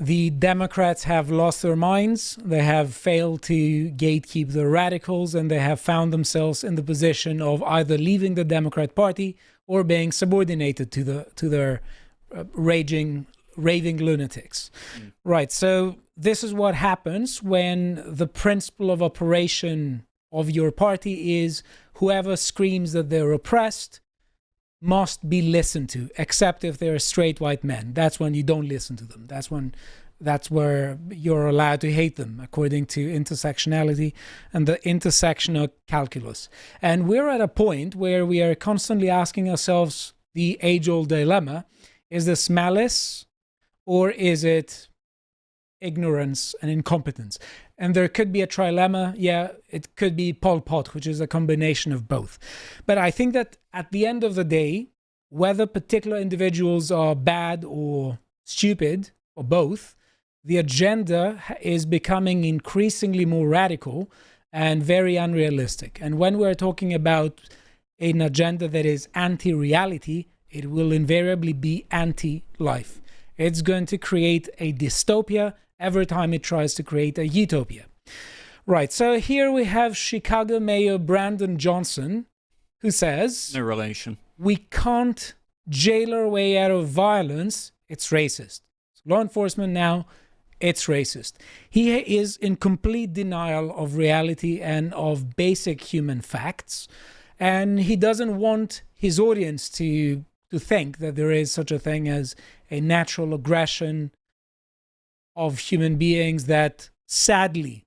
The Democrats have lost their minds. They have failed to gatekeep the radicals, and they have found themselves in the position of either leaving the Democrat Party or being subordinated to their raving lunatics. Right. So this is what happens when the principle of operation of your party is whoever screams that they're oppressed must be listened to, except if they're straight white men. That's when you don't listen to them. That's where you're allowed to hate them, according to intersectionality and the intersectional calculus. And we're at a point where we are constantly asking ourselves the age-old dilemma: is this malice or is it ignorance and incompetence? And there could be a trilemma. Yeah, it could be Pol Pot, which is a combination of both. But I think that at the end of the day, whether particular individuals are bad or stupid or both, the agenda is becoming increasingly more radical and very unrealistic. And when we're talking about an agenda that is anti-reality, it will invariably be anti-life. It's going to create a dystopia every time it tries to create a utopia. Right, so here we have Chicago Mayor Brandon Johnson, who says, no relation, we can't jail our way out of violence. It's racist. Law enforcement now, it's racist. He is in complete denial of reality and of basic human facts. And he doesn't want his audience to think that there is such a thing as a natural aggression of human beings that sadly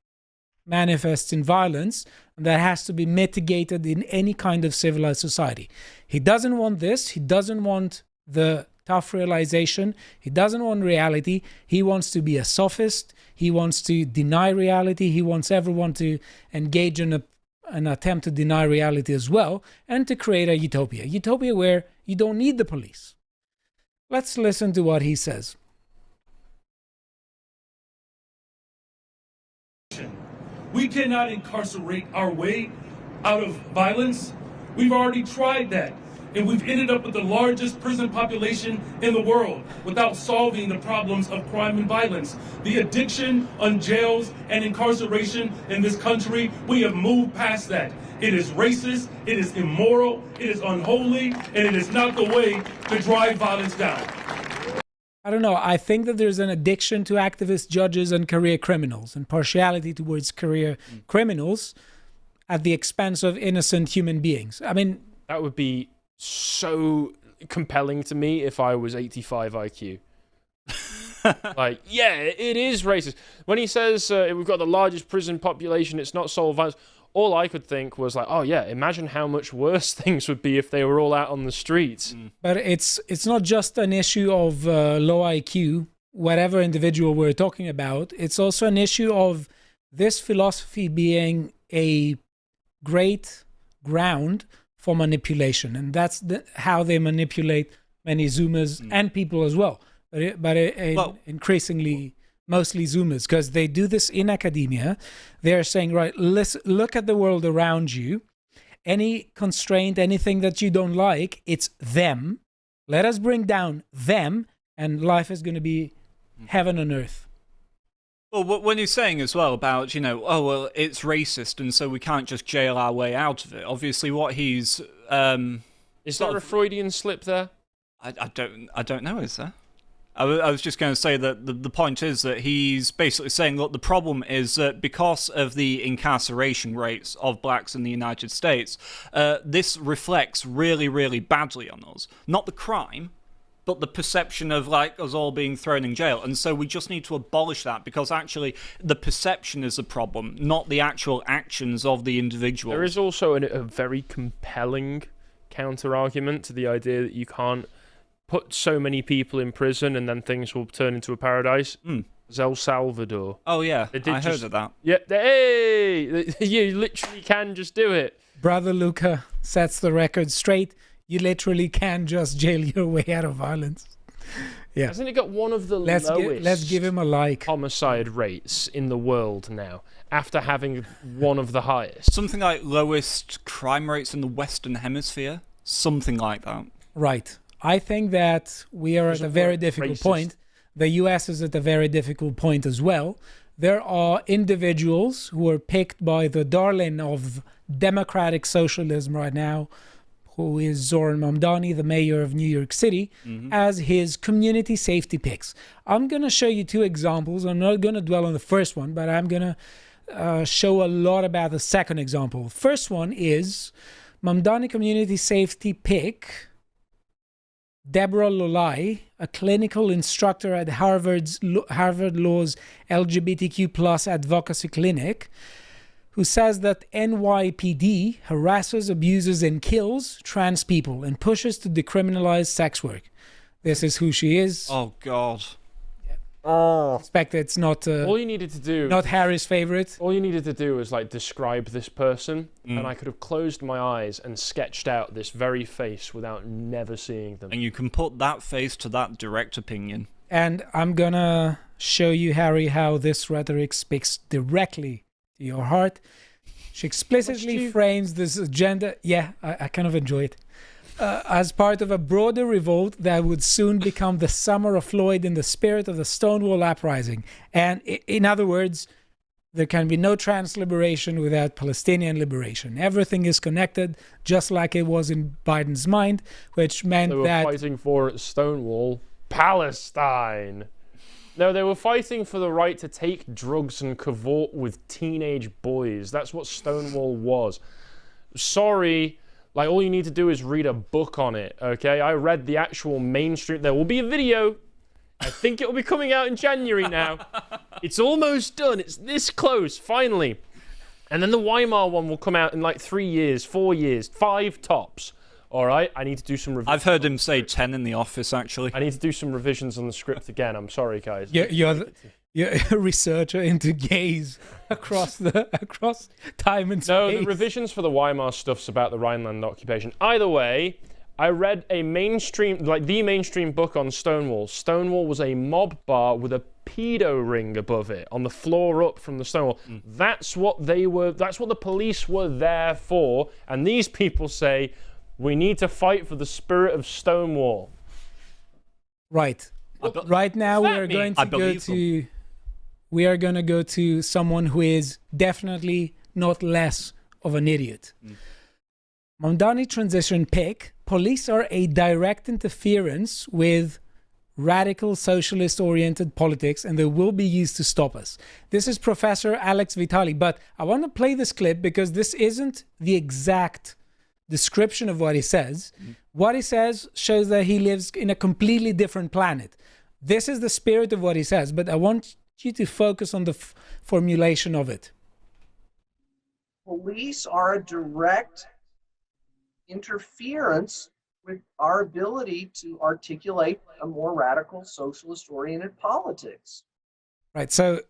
manifests in violence and that has to be mitigated in any kind of civilized society. He doesn't want this. He doesn't want the tough realization. He doesn't want reality. He wants to be a sophist. He wants to deny reality. He wants everyone to engage in an attempt to deny reality as well, and to create a utopia where you don't need the police. Let's listen to what he says. We cannot incarcerate our way out of violence. We've already tried that, and we've ended up with the largest prison population in the world without solving the problems of crime and violence. The addiction on jails and incarceration in this country, we have moved past that. It is racist, it is immoral, it is unholy, and it is not the way to drive violence down. I don't know. I think that there's an addiction to activist judges and career criminals, and partiality towards career criminals at the expense of innocent human beings. I mean, that would be so compelling to me if I was 85 IQ. Like, yeah, it is racist. When he says we've got the largest prison population, it's not solved violence, all I could think was like, oh yeah, imagine how much worse things would be if they were all out on the streets. But it's not just an issue of low IQ, whatever individual we're talking about. It's also an issue of this philosophy being a great ground for manipulation. And that's how they manipulate many Zoomers and people as well. But increasingly, mostly Zoomers, because they do this in academia. They're saying, right, listen, look at the world around you. Any constraint, anything that you don't like, it's them. Let us bring down them, and life is going to be heaven on earth. Well, when he's saying as well about, oh, well, it's racist, and so we can't just jail our way out of it. Obviously, what he's... is there a Freudian slip there? I don't know, is there? I was just going to say that the point is that he's basically saying, look, the problem is that because of the incarceration rates of blacks in the United States, this reflects really, really badly on us. Not the crime, but the perception of like us all being thrown in jail. And so we just need to abolish that, because actually the perception is the problem, not the actual actions of the individual. There is also a very compelling counter-argument to the idea that you can't put so many people in prison and then things will turn into a paradise. It's El Salvador. Oh yeah, I heard of that. Yeah, hey, you literally can just do it. Brother Luca sets the record straight. You literally can just jail your way out of violence. Yeah. Hasn't it got one of the lowest let's give him a like. homicide rates in the world now, after having one of the highest? Something like lowest crime rates in the Western Hemisphere? Something like that. Right. I think that we are at a very difficult point. the US is at a very difficult point as well. There are individuals who are picked by the darling of democratic socialism right now, who is Zoran Mamdani, the mayor of New York City, as his community safety picks. I'm going to show you two examples. I'm not going to dwell on the first one, but I'm going to show a lot about the second example. First one is Mamdani community safety pick Deborah Lolai, a clinical instructor at Harvard Law's LGBTQ plus advocacy clinic, who says that NYPD harasses, abuses, and kills trans people and pushes to decriminalize sex work. This is who she is. Oh, God. Oh. Expect it's not All you needed to do, not Harry's favorite. all you needed to do was like describe this person, and I could have closed my eyes and sketched out this very face without never seeing them. And you can put that face to that direct opinion. And I'm gonna show you, Harry, how this rhetoric speaks directly to your heart. She explicitly frames this agenda. Yeah, I kind of enjoy it. As part of a broader revolt that would soon become the Summer of Floyd in the spirit of the Stonewall Uprising. And in other words, there can be no trans liberation without Palestinian liberation. Everything is connected, just like it was in Biden's mind, which meant They were that... fighting for at Stonewall, Palestine. No, they were fighting for the right to take drugs and cavort with teenage boys. That's what Stonewall was. Sorry, like all you need to do is read a book on it, okay? I read the actual mainstream. There will be a video. I think it will be coming out in January now. It's almost done. It's this close, finally. And then the Weimar one will come out in like 3 years, 4 years, 5 tops. All right, I need to do some revisions. I've heard him say 10 in the office, actually. I need to do some revisions on the script again. I'm sorry, guys. You're a researcher into gays across time and space. No, the revisions for the Weimar stuff's about the Rhineland occupation. Either way, I read a mainstream book on Stonewall. Stonewall was a mob bar with a pedo ring above it on the floor up from the Stonewall. That's what they were. That's what the police were there for. And these people say we need to fight for the spirit of Stonewall. Right. Right now we are going to go to. We are going to go to someone who is definitely not less of an idiot. Mamdani transition pick. Police are a direct interference with radical socialist-oriented politics, and they will be used to stop us. This is Professor Alex Vitali, but I want to play this clip because this isn't the exact description of what he says. What he says shows that he lives in a completely different planet. This is the spirit of what he says, but I want you to focus on the formulation of it. Police are a direct interference with our ability to articulate a more radical socialist-oriented politics. Right, so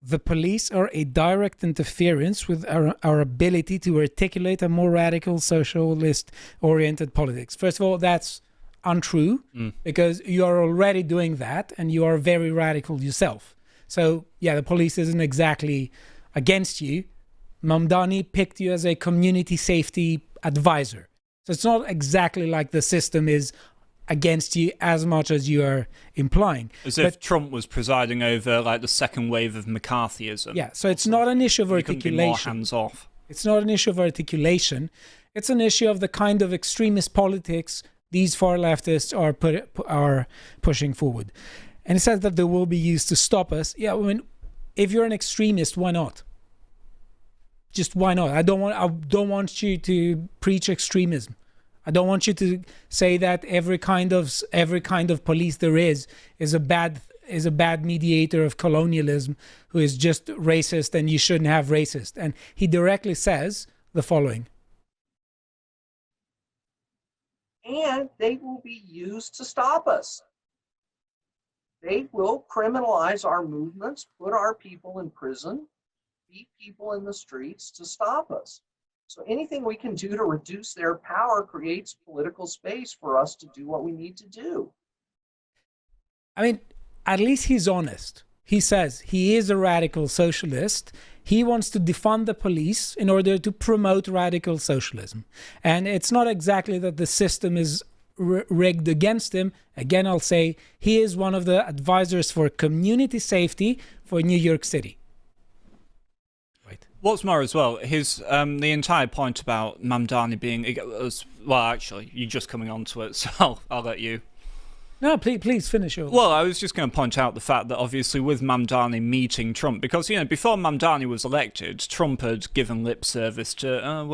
the police are a direct interference with our ability to articulate a more radical socialist-oriented politics. First of all, that's untrue because you are already doing that and you are very radical yourself. So, yeah, the police isn't exactly against you. Mamdani picked you as a community safety advisor. So it's not exactly like the system is against you as much as you are implying. As if Trump was presiding over like the second wave of McCarthyism. Yeah, so it's not an issue of articulation. Be more hands off. It's not an issue of articulation. It's an issue of the kind of extremist politics these far leftists are pushing forward. And it says that they will be used to stop us. Yeah, I mean, if you're an extremist, why not? Just why not? I don't want you to preach extremism. I don't want you to say that every kind of police there is a bad mediator of colonialism who is just racist and you shouldn't have racist. And he directly says the following. And they will be used to stop us. They will criminalize our movements, put our people in prison, beat people in the streets to stop us. So anything we can do to reduce their power creates political space for us to do what we need to do. I mean, at least he's honest. He says he is a radical socialist. He wants to defund the police in order to promote radical socialism. And it's not exactly that the system is rigged against him. Again, I'll say he is one of the advisors for community safety for New York City. Right. What's more as well, his the entire point about Mamdani being... Well, actually, you're just coming on to it, so I'll let you... No, please finish yours. Well, I was just going to point out the fact that obviously with Mamdani meeting Trump, because, before Mamdani was elected, Trump had given lip service to,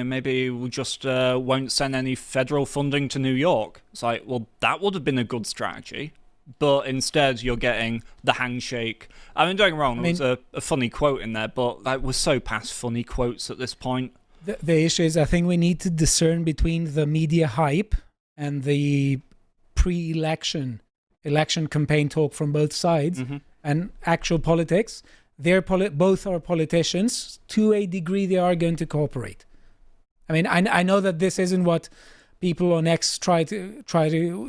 maybe we just won't send any federal funding to New York. It's like, well, that would have been a good strategy. But instead, you're getting the handshake. I mean, don't get me wrong, there was a funny quote in there, but we're so past funny quotes at this point. The issue is, I think we need to discern between the media hype and the pre-election campaign talk from both sides and actual politics. Both are politicians. To a degree, they are going to cooperate. I mean, I know that this isn't what people on X try to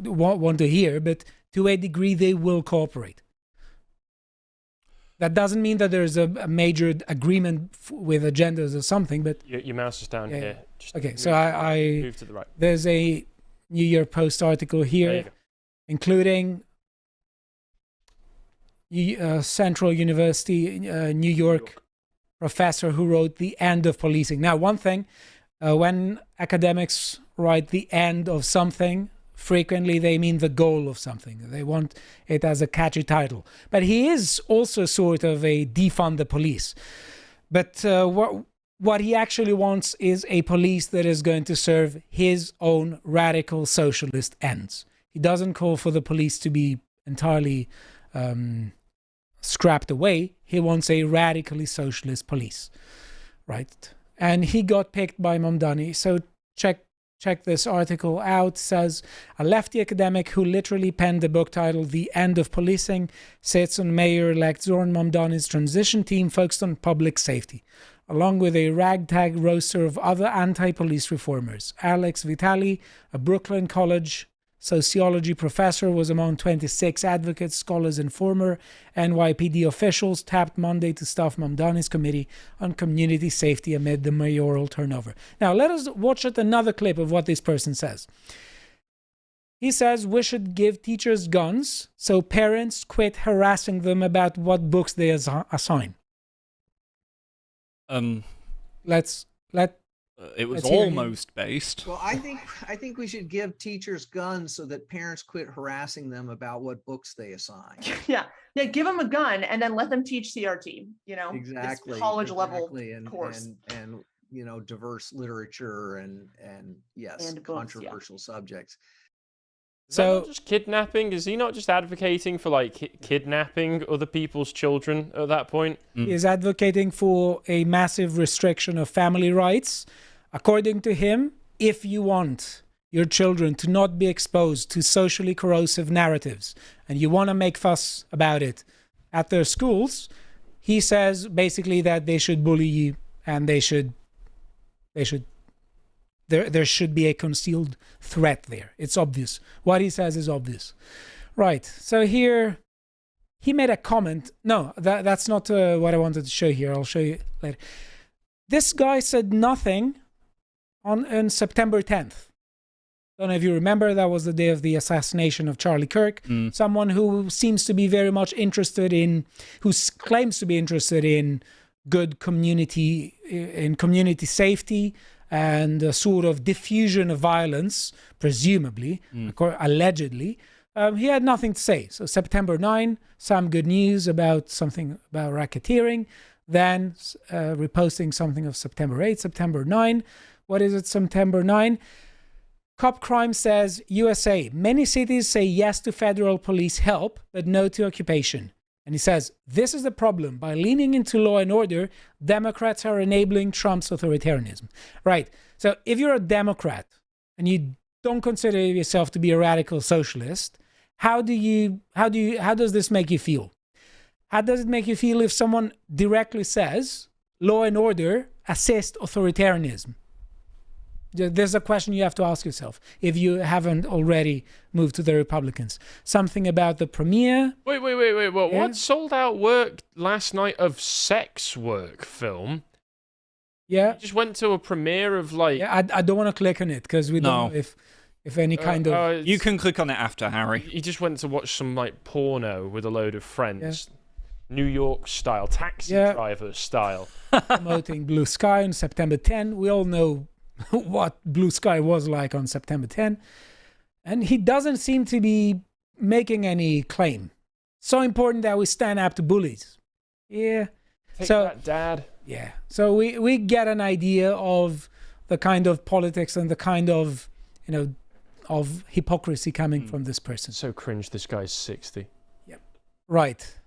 want to hear, but to a degree, they will cooperate. That doesn't mean that there's a major agreement with agendas or something, but... Your mouse is down here. Just okay, so I move to the right. There's a New York Post article here, including Central University, New York professor who wrote The End of Policing. Now, one thing, when academics write the end of something, frequently they mean the goal of something. They want it as a catchy title. But he is also sort of a defund the police. But what he actually wants is a police that is going to serve his own radical socialist ends. He doesn't call for the police to be entirely scrapped away. He wants a radically socialist police, right? And he got picked by Mamdani. So check this article out. It says, a lefty academic who literally penned a book titled The End of Policing sits on Mayor-elect Zoran Mamdani's transition team focused on public safety, along with a ragtag roster of other anti-police reformers. Alex Vitali, a Brooklyn College sociology professor, was among 26 advocates, scholars, and former NYPD officials tapped Monday to staff Mamdani's committee on community safety amid the mayoral turnover. Now, let us watch another clip of what this person says. He says we should give teachers guns so parents quit harassing them about what books they assign. It was almost based. Well, I think we should give teachers guns so that parents quit harassing them about what books they assign. Yeah, give them a gun and then let them teach CRT. Exactly. This college level and, course, and diverse literature and yes, and books, controversial subjects. So just kidnapping? Is he not just advocating for kidnapping other people's children at that point? He is advocating for a massive restriction of family rights. According to him, if you want your children to not be exposed to socially corrosive narratives and you want to make fuss about it at their schools, he says basically that they should bully you and there should be a concealed threat there. It's obvious. What he says is obvious. Right. So here, he made a comment. No, that's not what I wanted to show here. I'll show you later. This guy said nothing on September 10th. Don't know if you remember, that was the day of the assassination of Charlie Kirk. Someone who seems to be very much interested in, who claims to be interested in good community safety, and a sort of diffusion of violence, presumably, allegedly. He had nothing to say. So September 9, some good news about something about racketeering. Then reposting something of September 8, September 9. What is it, September 9? Cop Crime says, USA, many cities say yes to federal police help, but no to occupation. And he says, this is the problem. By leaning into law and order, Democrats are enabling Trump's authoritarianism. Right. So if you're a Democrat and you don't consider yourself to be a radical socialist, how does this make you feel? How does it make you feel if someone directly says law and order assist authoritarianism? There's a question you have to ask yourself if you haven't already moved to the Republicans. Something about the premiere. Wait. What sold out work last night of sex work film? Yeah. You just went to a premiere of like... Yeah, I don't want to click on it because we don't know if if any kind of... You can click on it after, Harry. He just went to watch some like porno with a load of friends. New York style, taxi driver style. promoting Blue Sky on September 10. We all know what Blue Sky was like on September 10. And he doesn't seem to be making any claim. So important that we stand up to bullies. Yeah. Take so that, Dad. Yeah. So we get an idea of the kind of politics and the kind of, of hypocrisy coming from this person. So cringe, this guy's 60. Yep. Right.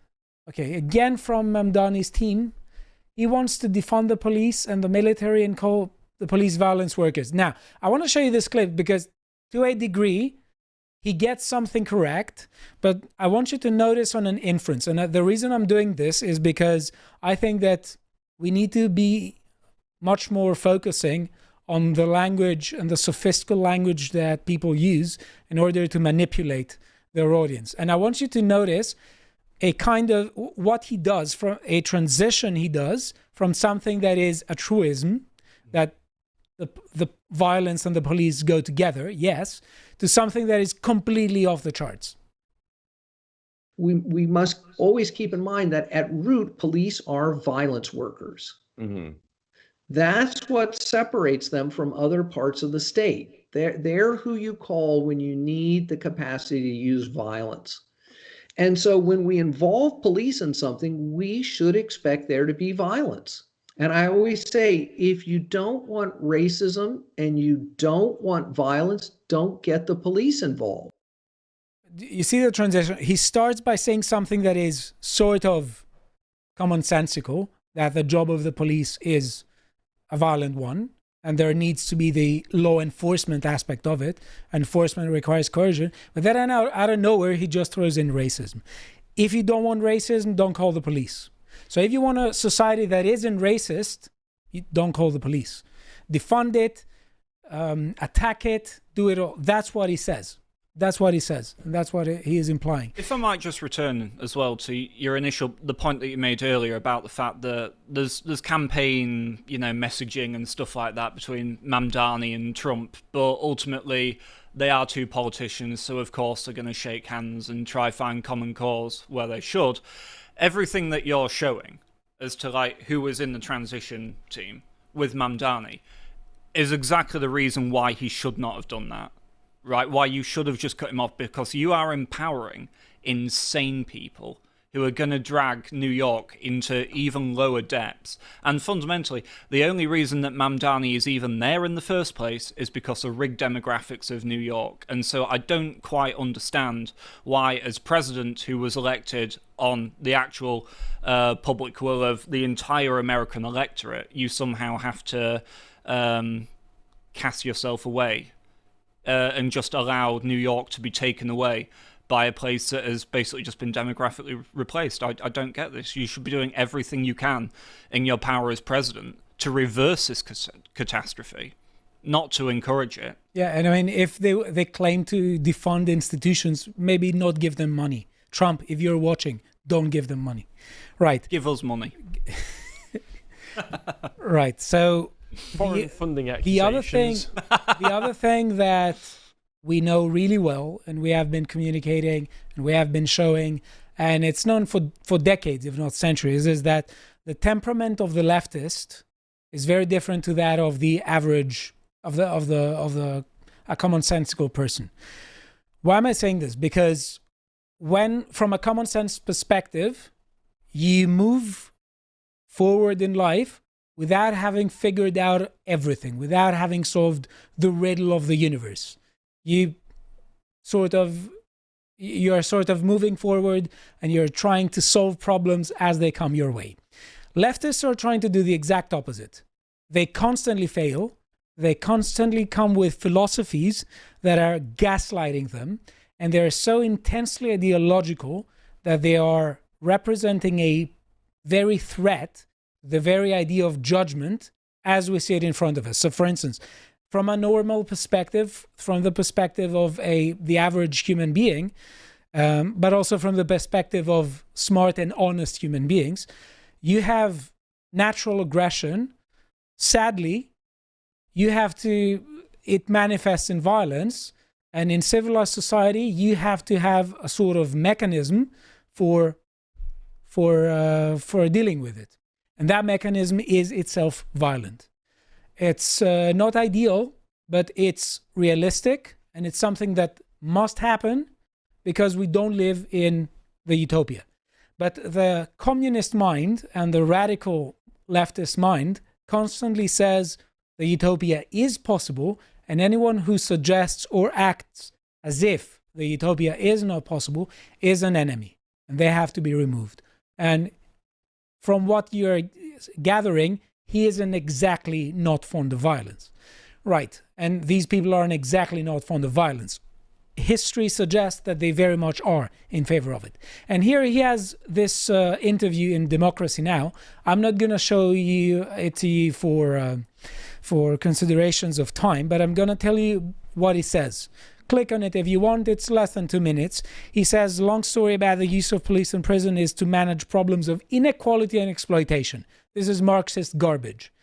Okay, again from Mamdani's team, he wants to defund the police and the military and call the police violence workers. Now, I want to show you this clip because to a degree, he gets something correct, but I want you to notice on an inference. And the reason I'm doing this is because I think that we need to be much more focusing on the language and the sophistical language that people use in order to manipulate their audience. And I want you to notice a kind of what he does, from a transition he does from something that is a truism, that the violence and the police go together, yes, to something that is completely off the charts. We must always keep in mind that at root, police are violence workers. Mm-hmm. That's what separates them from other parts of the state. They're who you call when you need the capacity to use violence. And so when we involve police in something, we should expect there to be violence. And I always say, if you don't want racism and you don't want violence, don't get the police involved. You see the transition? He starts by saying something that is sort of commonsensical, that the job of the police is a violent one, and there needs to be the law enforcement aspect of it. Enforcement requires coercion. But then out of nowhere, he just throws in racism. If you don't want racism, don't call the police. So if you want a society that isn't racist, you don't call the police. Defund it, attack it, do it all. That's what he says. That's what he says. And that's what he is implying. If I might just return as well to the point that you made earlier about the fact that there's campaign, messaging and stuff like that between Mamdani and Trump, but ultimately they are two politicians, so of course they're going to shake hands and try find common cause where they should. Everything that you're showing as to who was in the transition team with Mamdani is exactly the reason why he should not have done that. Right, why you should have just cut him off, because you are empowering insane people who are going to drag New York into even lower depths. And fundamentally, the only reason that Mamdani is even there in the first place is because of rigged demographics of New York. And so I don't quite understand why, as president who was elected on the actual public will of the entire American electorate, you somehow have to cast yourself away. And just allow New York to be taken away by a place that has basically just been demographically replaced. I don't get this. You should be doing everything you can in your power as president to reverse this catastrophe, not to encourage it. Yeah, and I mean, if they claim to defund institutions, maybe not give them money. Trump, if you're watching, don't give them money. Right. Give us money. Right, so... Foreign funding accusations. The other thing that we know really well, and we have been communicating, and we have been showing, and it's known for decades, if not centuries, is that the temperament of the leftist is very different to that of the average of a commonsensical person. Why am I saying this? Because when, from a common sense perspective, you move forward in life without having figured out everything, without having solved the riddle of the universe. You're sort of moving forward and you're trying to solve problems as they come your way. Leftists are trying to do the exact opposite. They constantly fail. They constantly come with philosophies that are gaslighting them, and they're so intensely ideological that they are representing a very threat, the very idea of judgment as we see it in front of us. So for instance, from a normal perspective, from the perspective of the average human being, but also from the perspective of smart and honest human beings, you have natural aggression. Sadly, it manifests in violence, And in civilized society, you have to have a sort of mechanism for dealing with it. And that mechanism is itself violent. It's not ideal, but it's realistic, and it's something that must happen because we don't live in the utopia. But the communist mind and the radical leftist mind constantly says the utopia is possible, and anyone who suggests or acts as if the utopia is not possible is an enemy, and they have to be removed. And from what you're gathering, he isn't exactly not fond of violence. Right, and these people aren't exactly not fond of violence. History suggests that they very much are in favor of it. And here he has this interview in Democracy Now! I'm not going to show you it to you for considerations of time, but I'm going to tell you what he says. Click on it if you want. It's less than 2 minutes. He says, long story about the use of police and prison is to manage problems of inequality and exploitation. This is Marxist garbage.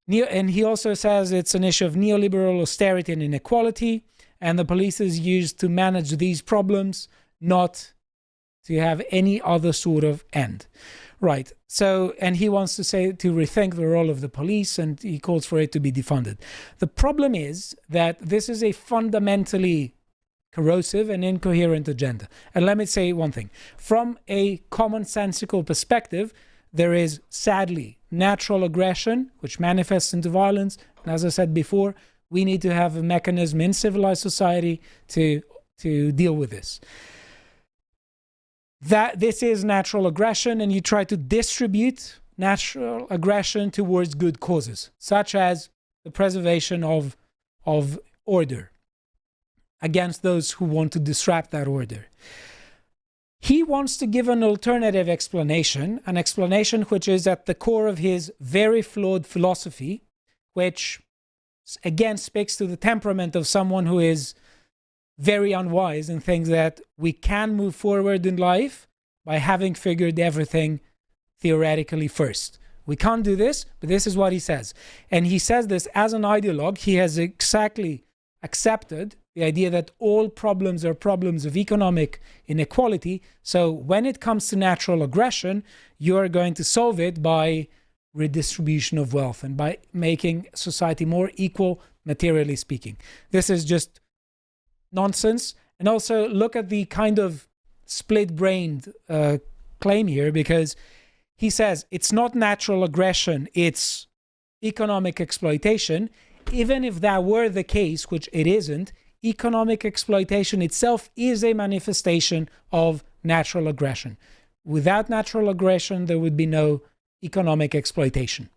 And he also says it's an issue of neoliberal austerity and inequality, and the police is used to manage these problems, not to have any other sort of end. Right. So, and he wants to rethink the role of the police, and he calls for it to be defunded. The problem is that this is a fundamentally corrosive and incoherent agenda. And let me say one thing. From a commonsensical perspective, there is sadly natural aggression, which manifests into violence. And as I said before, we need to have a mechanism in civilized society to deal with this. That this is natural aggression, and you try to distribute natural aggression towards good causes, such as the preservation of order against those who want to disrupt that order. He wants to give an alternative explanation, an explanation which is at the core of his very flawed philosophy, which again speaks to the temperament of someone who is very unwise and thinks that we can move forward in life by having figured everything theoretically first. We can't do this, but this is what he says. And he says this as an ideologue. He has exactly accepted the idea that all problems are problems of economic inequality. So when it comes to natural aggression, you're going to solve it by redistribution of wealth and by making society more equal, materially speaking. This is just nonsense. And also look at the kind of split-brained claim here, because he says it's not natural aggression, it's economic exploitation. Even if that were the case, which it isn't, economic exploitation itself is a manifestation of natural aggression. Without natural aggression, there would be no economic exploitation.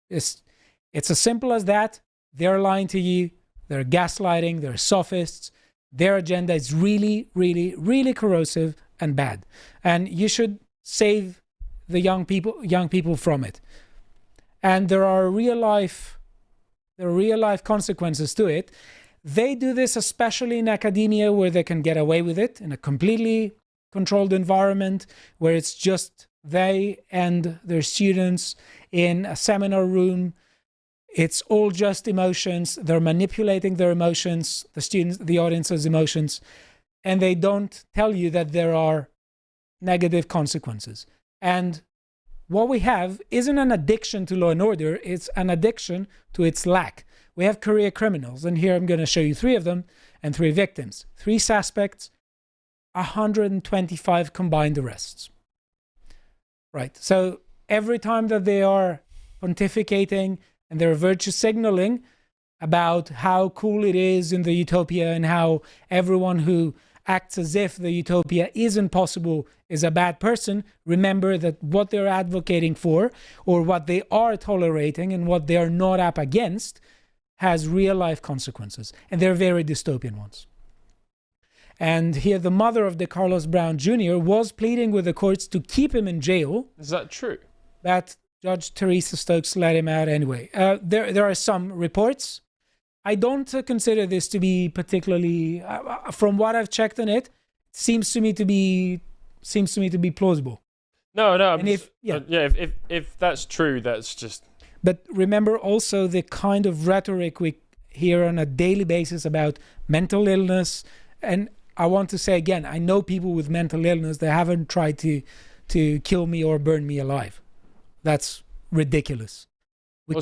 It's as simple as that. They're lying to you. They're gaslighting. They're sophists. Their agenda is really, really, really corrosive and bad. And you should save the young people from it. And there are real life consequences to it. They do this especially in academia, where they can get away with it in a completely controlled environment, where it's just they and their students in a seminar room. It's all just emotions. They're manipulating their emotions, the students, the audience's emotions, and they don't tell you that there are negative consequences. And what we have isn't an addiction to law and order, it's an addiction to its lack. We have career criminals, and here I'm going to show you 3 of them and 3 victims. 3 suspects, 125 combined arrests. Right, so every time that they are pontificating and they're virtue signaling about how cool it is in the utopia and how everyone who acts as if the utopia isn't possible is a bad person, remember that what they're advocating for, or what they are tolerating and what they are not up against, has real life consequences, and they're very dystopian ones. And here the mother of DeCarlos Brown Jr. was pleading with the courts to keep him in jail. Is that true? But Judge Teresa Stokes let him out anyway. There are some reports. I don't consider this to be particularly, from what I've checked on it, seems to me to be plausible. No. And if that's true, that's just. But remember also the kind of rhetoric hear on a daily basis about mental illness. And I want to say again, I know people with mental illness that haven't tried to kill me or burn me alive. That's ridiculous. We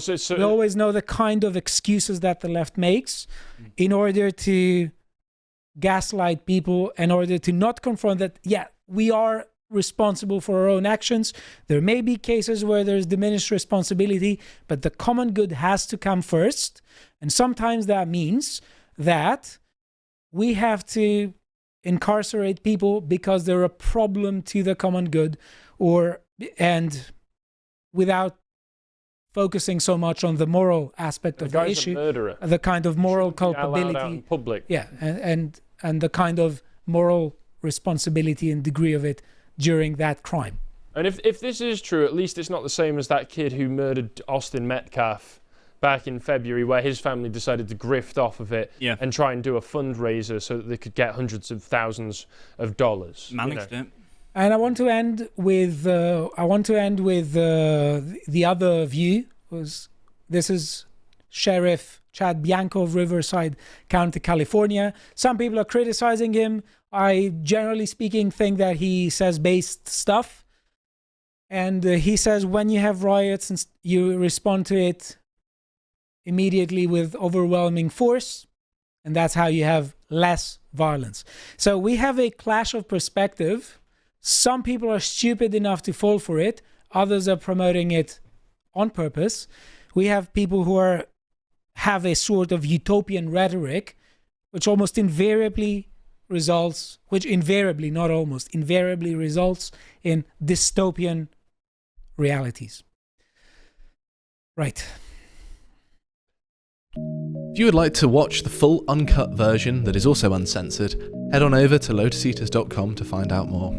always know the kind of excuses that the left makes in order to gaslight people, in order to not confront that, yeah, we are responsible for our own actions. There may be cases where there's diminished responsibility, but the common good has to come first. And sometimes that means that we have to incarcerate people because they're a problem to the common good, and without focusing so much on the moral aspect of the issue, the kind of moral culpability out in public. Yeah, and the kind of moral responsibility and degree of it during that crime. And if this is true, at least it's not the same as that kid who murdered Austin Metcalf back in February, where his family decided to grift off of it and try and do a fundraiser so that they could get hundreds of thousands of dollars. Managed it. And I want to end with the other view. This is Sheriff Chad Bianco of Riverside County, California. Some people are criticizing him. I, generally speaking, think that he says based stuff. And he says when you have riots, and you respond to it immediately with overwhelming force, and that's how you have less violence. So we have a clash of perspective. Some people are stupid enough to fall for it. Others are promoting it on purpose. We have people who have a sort of utopian rhetoric, which invariably results in dystopian realities. Right. If you would like to watch the full uncut version that is also uncensored, head on over to lotuseaters.com to find out more.